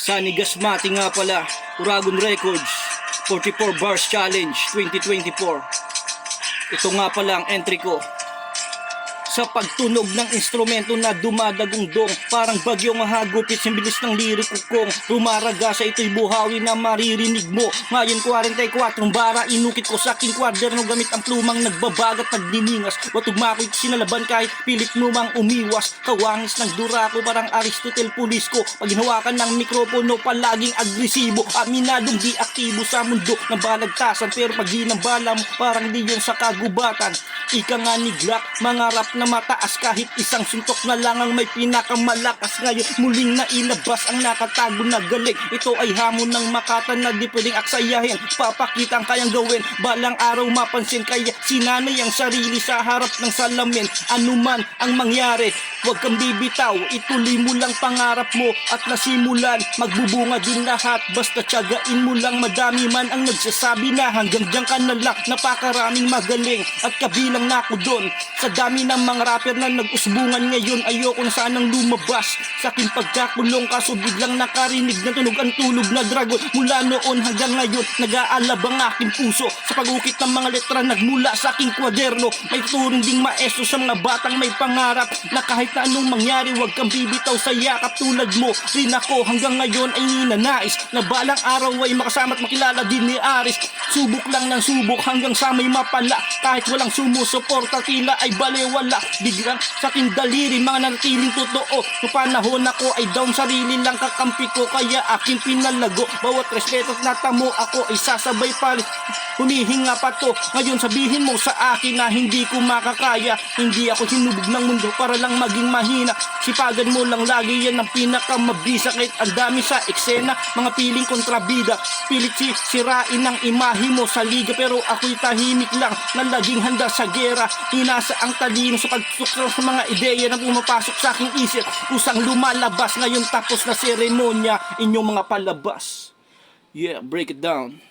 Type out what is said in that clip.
Sunny Gasmati nga pala, Uragon Records, 44 Bars Challenge 2024. Ito nga pala ang entry ko. Sa pagtunog ng instrumento na dumadagungdong, parang bagyong mahagupit sa bilis ng liriko kong rumaraga sa ito'y buhawi na maririnig mo. Ngayon 44 bara inukit ko sa aking kwaderno gamit ang plumang nagbabagat nagdiningas. Watugma ko'y sinalaban kahit pilit mo mang umiwas. Kawangis ng durako parang Aristotle Pulisco. Pag hinawakan ng mikropono palaging agresibo. Aminadong di aktibo sa mundo ng balagtasan, pero pag di ng bala mo parang di yun sa kagubatan. Ika nga ni Glock, mangarap na mataas kahit isang suntok na lang ang may pinakamalakas. Ngayon muling nailabas ang nakatago na galing. Ito ay hamon ng Makatan na di pwedeng aksayahin. Papakita ang kayang gawin, balang araw mapansin. Kaya sinanay ang sarili sa harap ng salamin. Anuman ang mangyari, huwag kang bibitaw. Ituloy mo lang pangarap mo at nasimulan. Magbubunga din lahat, basta tiyagain mo lang. Madami man ang nagsasabi na hanggang diyan ka na lang. Napakaraming magaling at kabilang na ako doon. Sa dami ng mga rapper na nag-usbungan ngayon, ayoko na sanang lumabas sa aking pagkakulong. Kaso biglang nakarinig na tunog ang tulog na dragon. Mula noon hanggang ngayon, nag-aalab ang aking puso sa pag-ukit ng mga letra nagmula sa aking kwaderno. May turing ding maestro sa mga batang may pangarap na kahit na anong mangyari, huwag kang bibitaw sa yakap. Tulad mo rin ako hanggang ngayon ay ninanais na balang araw ay makasama at makilala din ni Aris. Subok lang ng subok hanggang sa may mapala. Kahit walang sumusuporta, tila ay balewala. Biglang sa aking daliri, mga nanatiling totoo. Noong panahon ako ay down, sarili lang kakampi ko, kaya aking pinalago. Bawat respeto at natamo ako ay sasabay pa rin. Humihinga pa to, ngayon sabihin mo sa akin na hindi ko makakaya. Hindi ako hinubog ng mundo para lang maging mahina. Sipagan mo lang lagi, yan ang pinakamabisa. Kahit ang dami sa eksena, mga piling kontrabida. Pilit sirain ang imahe mo sa liga, pero ako'y tahimik lang na laging handa sa gera. Hinasa ang talino sa pagsuksok sa mga ideya na pumapasok sa aking isip. Kusang lumalabas, ngayon tapos na seremonya inyong mga palabas. Yeah, break it down.